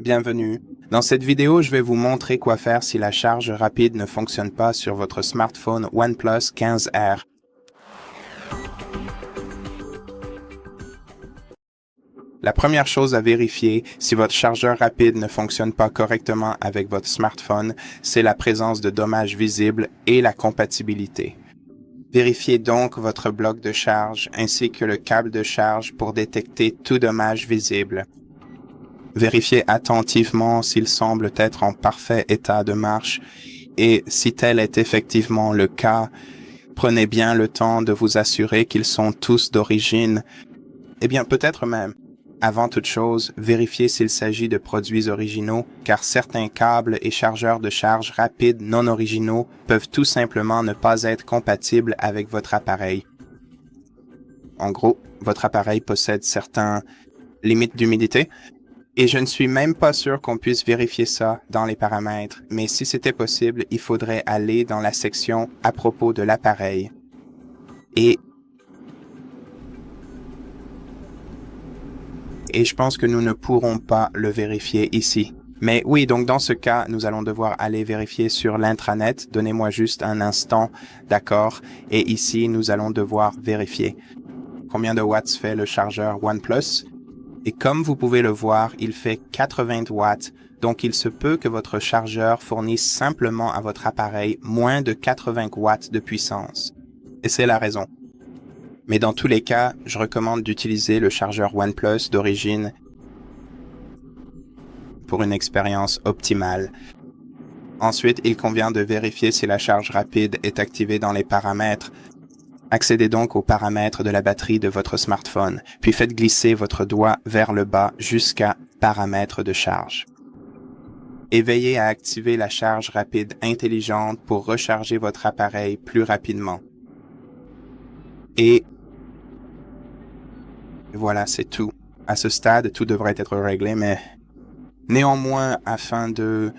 Bienvenue. Dans cette vidéo, je vais vous montrer quoi faire si la charge rapide ne fonctionne pas sur votre smartphone OnePlus 15R. La première chose à vérifier si votre chargeur rapide ne fonctionne pas correctement avec votre smartphone, c'est la présence de dommages visibles et la compatibilité. Vérifiez donc votre bloc de charge ainsi que le câble de charge pour détecter tout dommage visible. Vérifiez attentivement s'ils semblent être en parfait état de marche et si tel est effectivement le cas, prenez bien le temps de vous assurer qu'ils sont tous d'origine. Eh bien, peut-être même. Avant toute chose, vérifiez s'il s'agit de produits originaux, car certains câbles et chargeurs de charge rapide non originaux peuvent tout simplement ne pas être compatibles avec votre appareil. En gros, votre appareil possède certaines limites d'humidité, et je ne suis même pas sûr qu'on puisse vérifier ça dans les paramètres, mais si c'était possible, il faudrait aller dans la section à propos de l'appareil. Et je pense que nous ne pourrons pas le vérifier ici. Mais oui, donc dans ce cas, nous allons devoir aller vérifier sur l'intranet. Donnez-moi juste un instant, d'accord? Et ici, nous allons devoir vérifier combien de watts fait le chargeur OnePlus. Et comme vous pouvez le voir, il fait 80 watts, donc il se peut que votre chargeur fournisse simplement à votre appareil moins de 80 watts de puissance. Et c'est la raison. Mais dans tous les cas, je recommande d'utiliser le chargeur OnePlus d'origine pour une expérience optimale. Ensuite, il convient de vérifier si la charge rapide est activée dans les paramètres. Accédez donc aux paramètres de la batterie de votre smartphone, puis faites glisser votre doigt vers le bas jusqu'à paramètres de charge. Et veillez à activer la charge rapide intelligente pour recharger votre appareil plus rapidement. Et voilà, c'est tout. À ce stade, tout devrait être réglé, mais néanmoins, afin de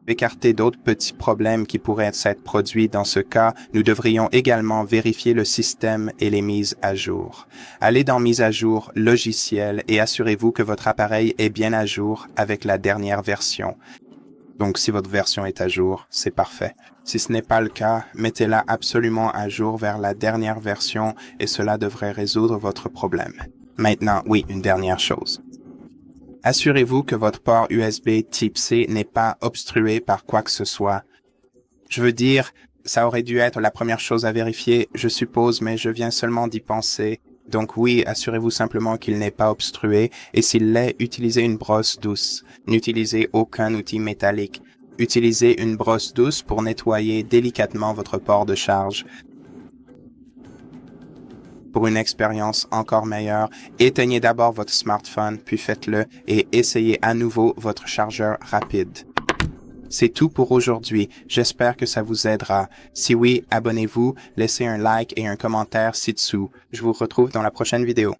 écarter d'autres petits problèmes qui pourraient s'être produits dans ce cas, nous devrions également vérifier le système et les mises à jour. Allez dans Mise à jour, logiciel et assurez-vous que votre appareil est bien à jour avec la dernière version. Donc si votre version est à jour, c'est parfait. Si ce n'est pas le cas, mettez-la absolument à jour vers la dernière version et cela devrait résoudre votre problème. Maintenant, oui, une dernière chose. Assurez-vous que votre port USB Type-C n'est pas obstrué par quoi que ce soit. Je veux dire, ça aurait dû être la première chose à vérifier, je suppose, mais je viens seulement d'y penser. Donc oui, assurez-vous simplement qu'il n'est pas obstrué, et s'il l'est, utilisez une brosse douce. N'utilisez aucun outil métallique. Utilisez une brosse douce pour nettoyer délicatement votre port de charge. Pour une expérience encore meilleure, éteignez d'abord votre smartphone, puis faites-le et essayez à nouveau votre chargeur rapide. C'est tout pour aujourd'hui. J'espère que ça vous aidera. Si oui, abonnez-vous, laissez un like et un commentaire ci-dessous. Je vous retrouve dans la prochaine vidéo.